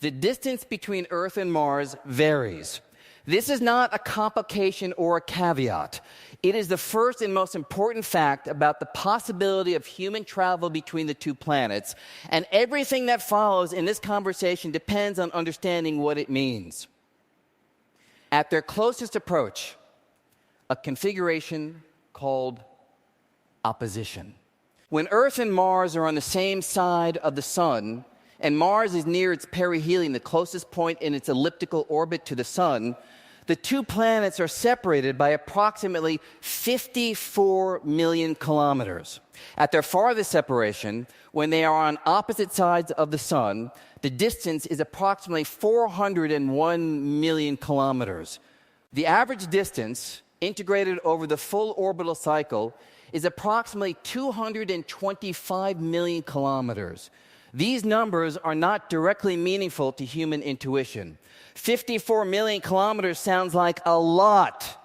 The distance between Earth and Mars varies. This is not a complication or a caveat. It is the first and most important fact about the possibility of human travel between the two planets, and everything that follows in this conversation depends on understanding what it means. At their closest approach, a configuration called opposition. When Earth and Mars are on the same side of the Sun, and Mars is near its perihelion, the closest point in its elliptical orbit to the Sun, the two planets are separated by approximately 54 million kilometers. At their farthest separation, when they are on opposite sides of the Sun, the distance is approximately 401 million kilometers. The average distance, integrated over the full orbital cycle, is approximately 225 million kilometers. These numbers are not directly meaningful to human intuition. 54 million kilometers sounds like a lot.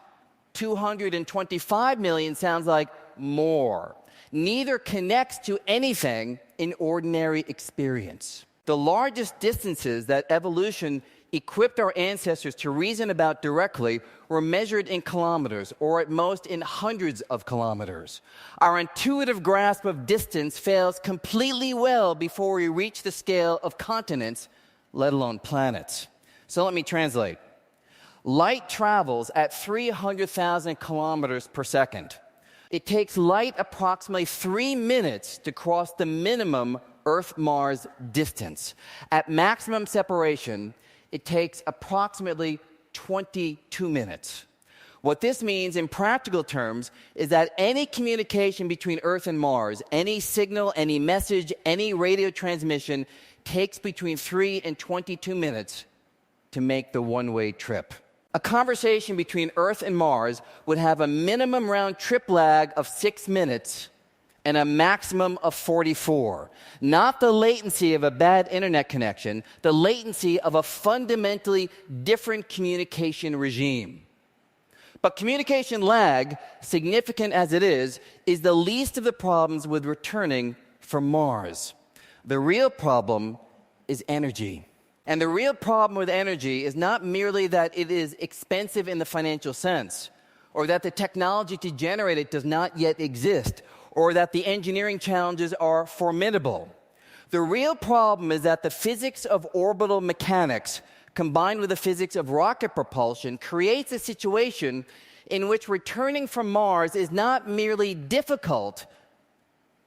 225 million sounds like more. Neither connects to anything in ordinary experience. The largest distances that evolution equipped our ancestors to reason about directly were measured in kilometers, or at most in hundreds of kilometers. Our intuitive grasp of distance fails completely well before we reach the scale of continents, let alone planets. So let me translate. Light travels at 300,000 kilometers per second. It takes light approximately 3 minutes to cross the minimum Earth-Mars distance. At maximum separation, it takes approximately 22 minutes. What this means in practical terms is that any communication between Earth and Mars, any signal, any message, any radio transmission takes between 3 and 22 minutes to make the one-way trip. A conversation between Earth and Mars would have a minimum round-trip lag of 6 minutes and a maximum of 44. Not the latency of a bad internet connection, the latency of a fundamentally different communication regime. But communication lag, significant as it is the least of the problems with returning from Mars. The real problem is energy. And the real problem with energy is not merely that it is expensive in the financial sense, or that the technology to generate it does not yet exist, or that the engineering challenges are formidable. The real problem is that the physics of orbital mechanics, combined with the physics of rocket propulsion, creates a situation in which returning from Mars is not merely difficult,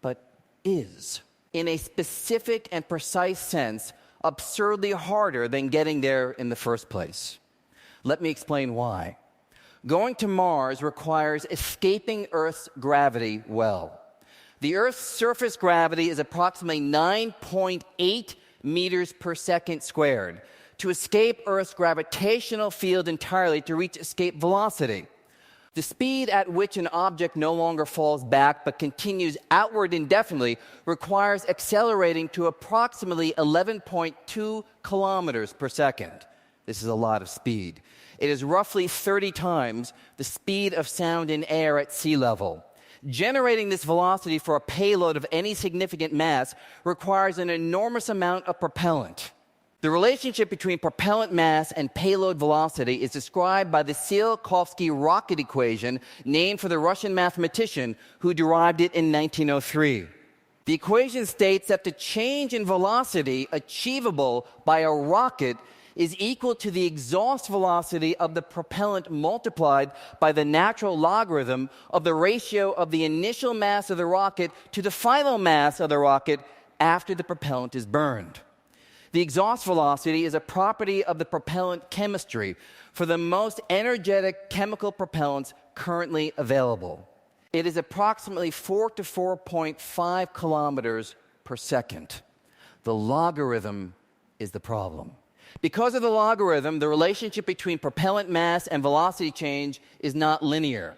but is, in a specific and precise sense, absurdly harder than getting there in the first place. Let me explain why. Going to Mars requires escaping Earth's gravity well. The Earth's surface gravity is approximately 9.8 meters per second squared. To escape Earth's gravitational field entirely, to reach escape velocity, the speed at which an object no longer falls back but continues outward indefinitely requires accelerating to approximately 11.2 kilometers per second. This is a lot of speed. It is roughly 30 times the speed of sound in air at sea level. Generating this velocity for a payload of any significant mass requires an enormous amount of propellant. The relationship between propellant mass and payload velocity is described by the Tsiolkovsky rocket equation, named for the Russian mathematician who derived it in 1903. The equation states that the change in velocity achievable by a rocket is equal to the exhaust velocity of the propellant multiplied by the natural logarithm of the ratio of the initial mass of the rocket to the final mass of the rocket after the propellant is burned. The exhaust velocity is a property of the propellant chemistry for the most energetic chemical propellants currently available. It is approximately 4 to 4.5 kilometers per second. The logarithm is the problem. Because of the logarithm, the relationship between propellant mass and velocity change is not linear.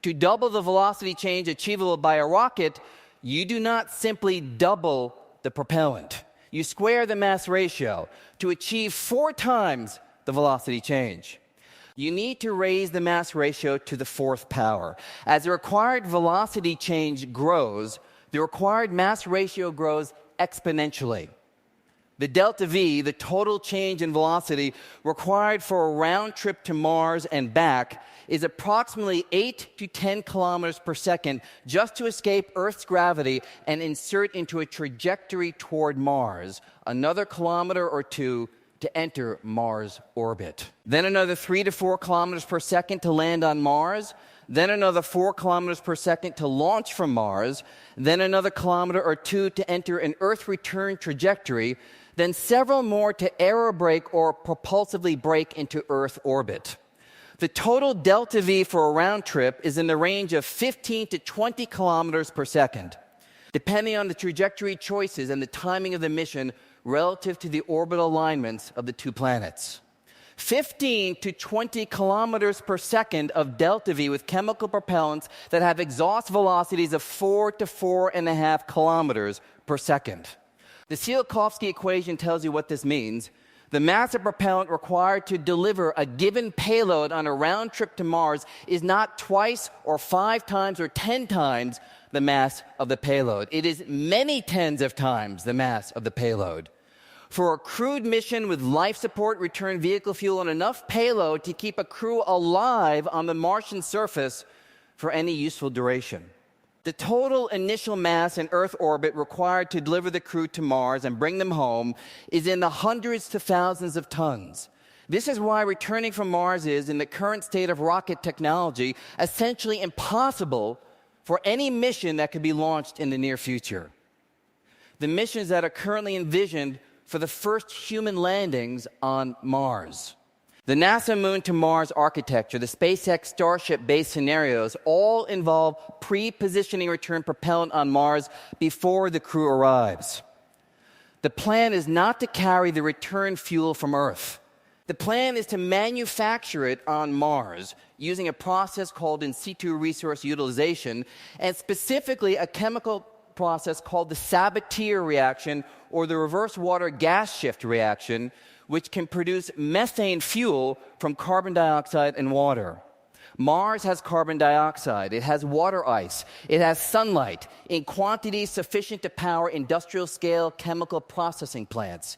To double the velocity change achievable by a rocket, you do not simply double the propellant. You square the mass ratio to achieve 4 times the velocity change. You need to raise the mass ratio to the 4th power. As the required velocity change grows, the required mass ratio grows exponentially. The delta V, the total change in velocity required for a round trip to Mars and back, is approximately 8 to 10 kilometers per second just to escape Earth's gravity and insert into a trajectory toward Mars, another kilometer or two to enter Mars orbit. Then another 3 to 4 kilometers per second to land on Mars, then another 4 kilometers per second to launch from Mars, then another kilometer or two to enter an Earth return trajectory, then several more to aerobrake or propulsively brake into Earth orbit. The total delta V for a round trip is in the range of 15 to 20 kilometers per second, depending on the trajectory choices and the timing of the mission relative to the orbital alignments of the two planets. 15 to 20 kilometers per second of delta V with chemical propellants that have exhaust velocities of 4 to 4.5 kilometers per second. The Tsiolkovsky equation tells you what this means. The mass of propellant required to deliver a given payload on a round trip to Mars is not twice or 5 times or 10 times the mass of the payload. It is many tens of times the mass of the payload. For a crewed mission with life support, return vehicle fuel, and enough payload to keep a crew alive on the Martian surface for any useful duration. The total initial mass in Earth orbit required to deliver the crew to Mars and bring them home is in the hundreds to thousands of tons. This is why returning from Mars is, in the current state of rocket technology, essentially impossible for any mission that could be launched in the near future. The missions that are currently envisioned for the first human landings on Mars. The NASA Moon to Mars architecture, the SpaceX Starship-based scenarios, all involve pre-positioning return propellant on Mars before the crew arrives. The plan is not to carry the return fuel from Earth. The plan is to manufacture it on Mars using a process called in-situ resource utilization, and specifically a chemical process called the Sabatier reaction or the reverse water gas shift reaction, which can produce methane fuel from carbon dioxide and water. Mars has carbon dioxide, it has water ice, it has sunlight in quantities sufficient to power industrial-scale chemical processing plants.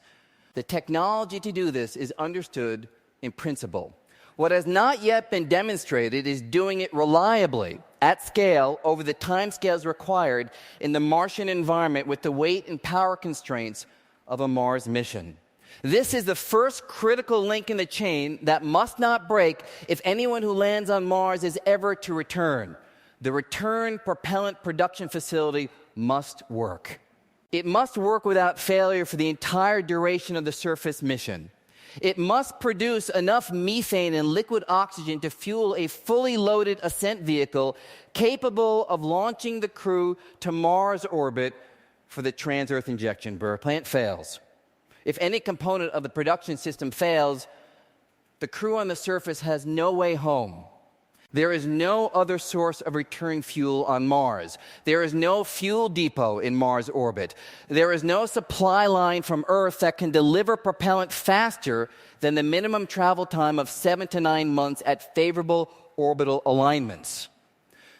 The technology to do this is understood in principle. What has not yet been demonstrated is doing it reliably, at scale, over the timescales required in the Martian environment with the weight and power constraints of a Mars mission. This is the first critical link in the chain that must not break if anyone who lands on Mars is ever to return. The return propellant production facility must work. It must work without failure for the entire duration of the surface mission. It must produce enough methane and liquid oxygen to fuel a fully loaded ascent vehicle capable of launching the crew to Mars orbit for the trans-Earth injection. Burr plant fails. If any component of the production system fails, the crew on the surface has no way home. There is no other source of return fuel on Mars. There is no fuel depot in Mars orbit. There is no supply line from Earth that can deliver propellant faster than the minimum travel time of 7 to 9 months at favorable orbital alignments.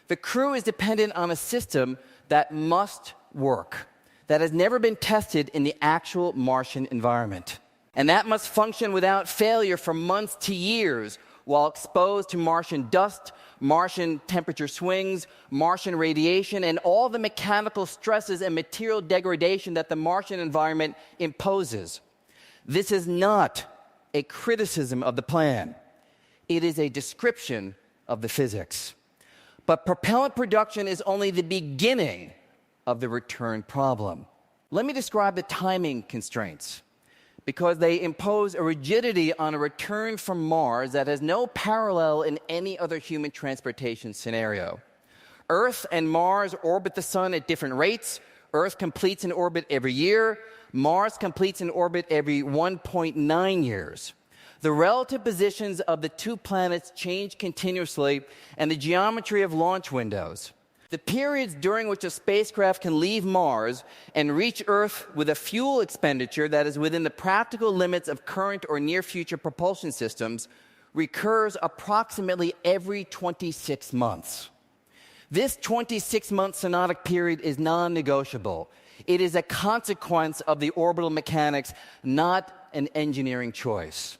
The crew is dependent on a system that must work, that has never been tested in the actual Martian environment. And that must function without failure for months to years, while exposed to Martian dust, Martian temperature swings, Martian radiation, and all the mechanical stresses and material degradation that the Martian environment imposes. This is not a criticism of the plan. It is a description of the physics. But propellant production is only the beginning of the return problem. Let me describe the timing constraints, because they impose a rigidity on a return from Mars that has no parallel in any other human transportation scenario. Earth and Mars orbit the Sun at different rates. Earth completes an orbit every year. Mars completes an orbit every 1.9 years. The relative positions of the two planets change continuously, and the geometry of launch windows. The periods during which a spacecraft can leave Mars and reach Earth with a fuel expenditure that is within the practical limits of current or near-future propulsion systems recurs approximately every 26 months. This 26-month synodic period is non-negotiable. It is a consequence of the orbital mechanics, not an engineering choice.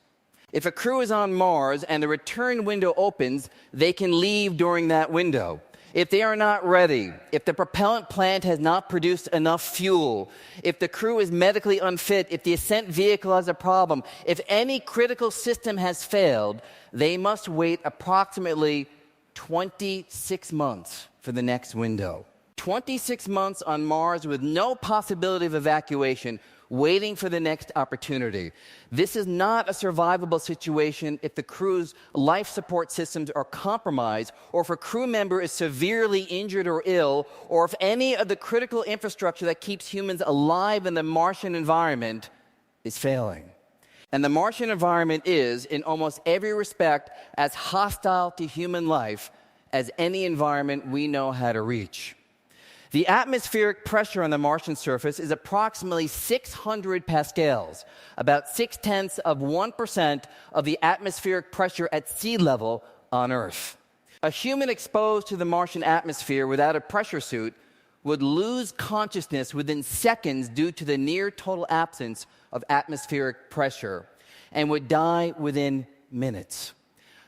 If a crew is on Mars and the return window opens, they can leave during that window. If they are not ready, if the propellant plant has not produced enough fuel, if the crew is medically unfit, if the ascent vehicle has a problem, if any critical system has failed, they must wait approximately 26 months for the next window. 26 months on Mars with no possibility of evacuation, waiting for the next opportunity. This is not a survivable situation if the crew's life support systems are compromised, or if a crew member is severely injured or ill, or if any of the critical infrastructure that keeps humans alive in the Martian environment is failing. And the Martian environment is, in almost every respect, as hostile to human life as any environment we know how to reach. The atmospheric pressure on the Martian surface is approximately 600 pascals, about 0.6% of the atmospheric pressure at sea level on Earth. A human exposed to the Martian atmosphere without a pressure suit would lose consciousness within seconds due to the near total absence of atmospheric pressure, and would die within minutes.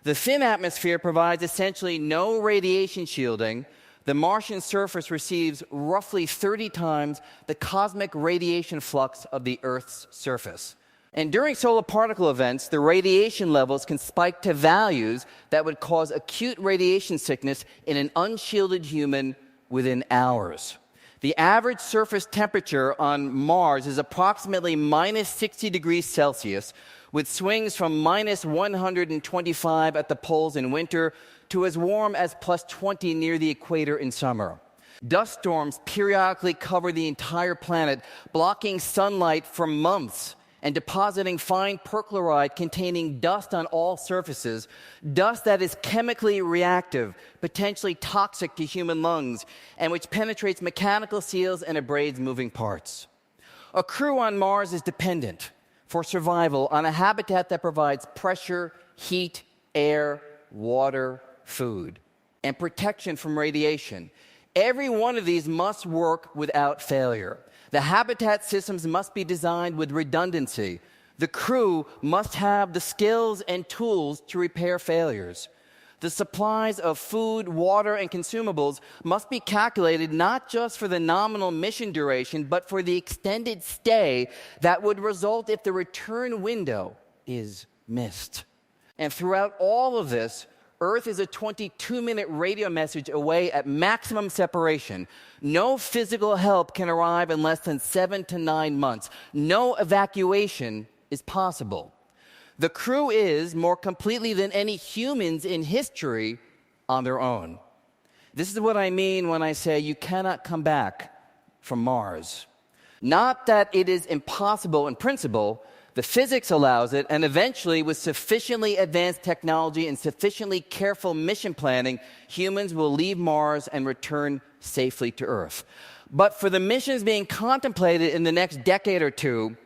The thin atmosphere provides essentially no radiation shielding. The Martian surface receives roughly 30 times the cosmic radiation flux of the Earth's surface. And during solar particle events, the radiation levels can spike to values that would cause acute radiation sickness in an unshielded human within hours. The average surface temperature on Mars is approximately minus 60 degrees Celsius, with swings from minus 125 at the poles in winter to as warm as plus 20 near the equator in summer. Dust storms periodically cover the entire planet, blocking sunlight for months and depositing fine perchloride containing dust on all surfaces, dust that is chemically reactive, potentially toxic to human lungs, and which penetrates mechanical seals and abrades moving parts. A crew on Mars is dependent for survival on a habitat that provides pressure, heat, air, water, food, and protection from radiation. Every one of these must work without failure. The habitat systems must be designed with redundancy. The crew must have the skills and tools to repair failures. The supplies of food, water, and consumables must be calculated not just for the nominal mission duration, but for the extended stay that would result if the return window is missed. And throughout all of this, Earth is a 22-minute radio message away at maximum separation. No physical help can arrive in less than 7 to 9 months. No evacuation is possible. The crew is, more completely than any humans in history, on their own. This is what I mean when I say you cannot come back from Mars. Not that it is impossible in principle. The physics allows it, and eventually, with sufficiently advanced technology and sufficiently careful mission planning, humans will leave Mars and return safely to Earth. But for the missions being contemplated in the next decade or two,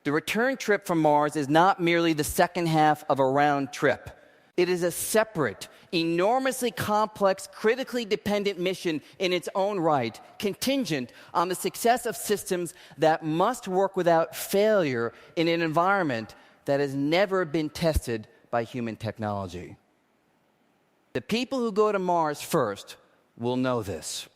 the return trip from Mars is not merely the second half of a round trip. It is a separate, enormously complex, critically dependent mission in its own right, contingent on the success of systems that must work without failure in an environment that has never been tested by human technology. The people who go to Mars first will know this.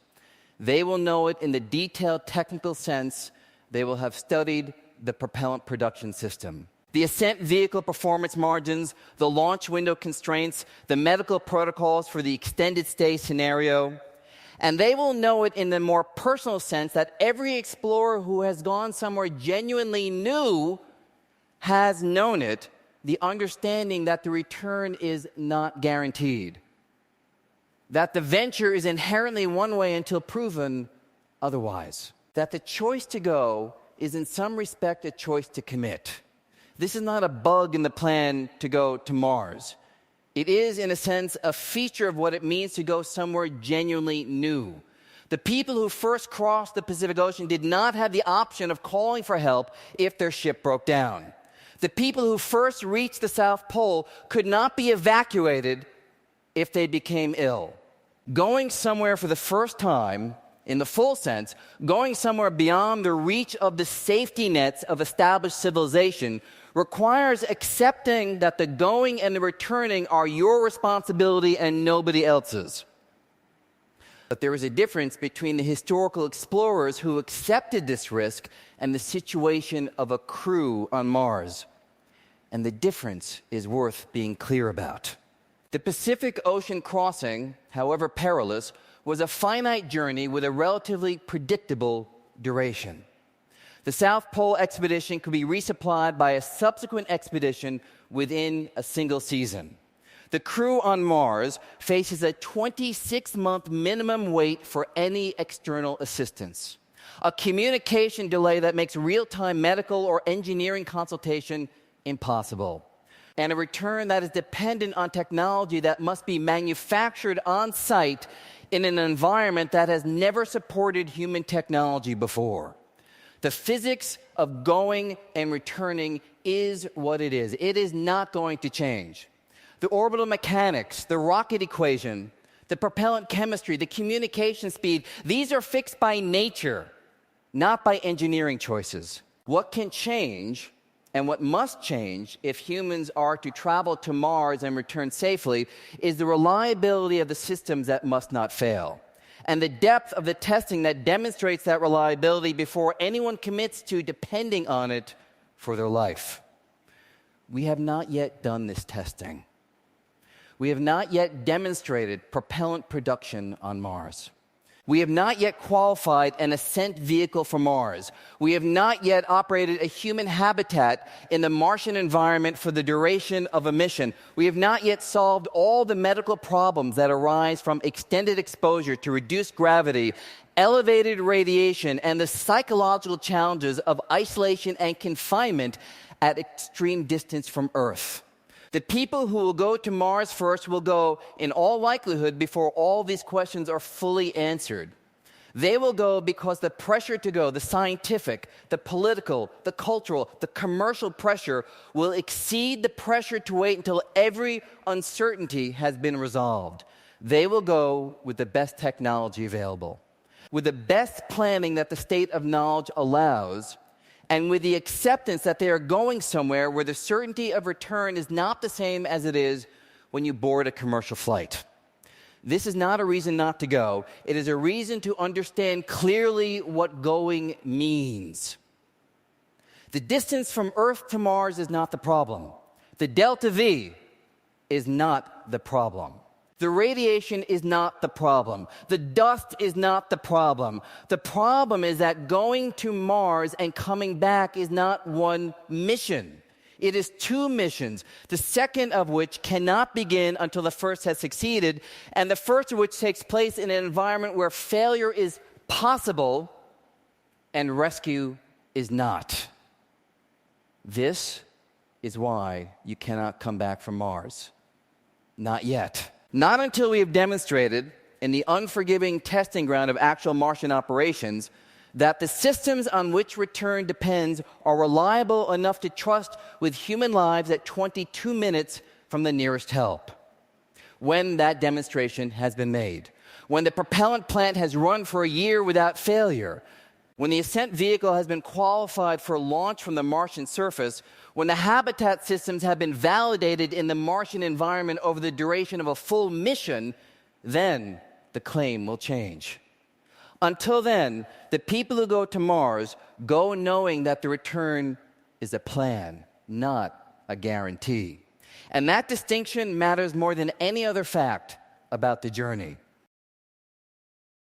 They will know it in the detailed technical sense. They will have studied the propellant production system, the ascent vehicle performance margins, the launch window constraints, the medical protocols for the extended stay scenario. And they will know it in the more personal sense that every explorer who has gone somewhere genuinely new has known it, the understanding that the return is not guaranteed, that the venture is inherently one way until proven otherwise, that the choice to go is in some respect a choice to commit. This is not a bug in the plan to go to Mars. It is, in a sense, a feature of what it means to go somewhere genuinely new. The people who first crossed the Pacific Ocean did not have the option of calling for help if their ship broke down. The people who first reached the South Pole could not be evacuated if they became ill. Going somewhere for the first time in the full sense, going somewhere beyond the reach of the safety nets of established civilization requires accepting that the going and the returning are your responsibility and nobody else's. But there is a difference between the historical explorers who accepted this risk and the situation of a crew on Mars. And the difference is worth being clear about. The Pacific Ocean crossing, however perilous, was a finite journey with a relatively predictable duration. The South Pole expedition could be resupplied by a subsequent expedition within a single season. The crew on Mars faces a 26-month minimum wait for any external assistance, a communication delay that makes real-time medical or engineering consultation impossible, and a return that is dependent on technology that must be manufactured on site in an environment that has never supported human technology before. The physics of going and returning is what it is. It is not going to change. The orbital mechanics, the rocket equation, the propellant chemistry, the communication speed, these are fixed by nature, not by engineering choices. What can change and what must change if humans are to travel to Mars and return safely is the reliability of the systems that must not fail, and the depth of the testing that demonstrates that reliability before anyone commits to depending on it for their life. We have not yet done this testing. We have not yet demonstrated propellant production on Mars. We have not yet qualified an ascent vehicle for Mars. We have not yet operated a human habitat in the Martian environment for the duration of a mission. We have not yet solved all the medical problems that arise from extended exposure to reduced gravity, elevated radiation, and the psychological challenges of isolation and confinement at extreme distance from Earth. The people who will go to Mars first will go, in all likelihood, before all these questions are fully answered. They will go because the pressure to go, the scientific, the political, the cultural, the commercial pressure, will exceed the pressure to wait until every uncertainty has been resolved. They will go with the best technology available, with the best planning that the state of knowledge allows, and with the acceptance that they are going somewhere where the certainty of return is not the same as it is when you board a commercial flight. This is not a reason not to go. It is a reason to understand clearly what going means. The distance from Earth to Mars is not the problem. The delta V is not the problem. The radiation is not the problem. The dust is not the problem. The problem is that going to Mars and coming back is not one mission. It is two missions, the second of which cannot begin until the first has succeeded, and the first of which takes place in an environment where failure is possible and rescue is not. This is why you cannot come back from Mars. Not yet. Not until we have demonstrated, in the unforgiving testing ground of actual Martian operations, that the systems on which return depends are reliable enough to trust with human lives at 22 minutes from the nearest help. When that demonstration has been made, when the propellant plant has run for a year without failure, when the ascent vehicle has been qualified for launch from the Martian surface, when the habitat systems have been validated in the Martian environment over the duration of a full mission, then the claim will change. Until then, the people who go to Mars go knowing that the return is a plan, not a guarantee. And that distinction matters more than any other fact about the journey.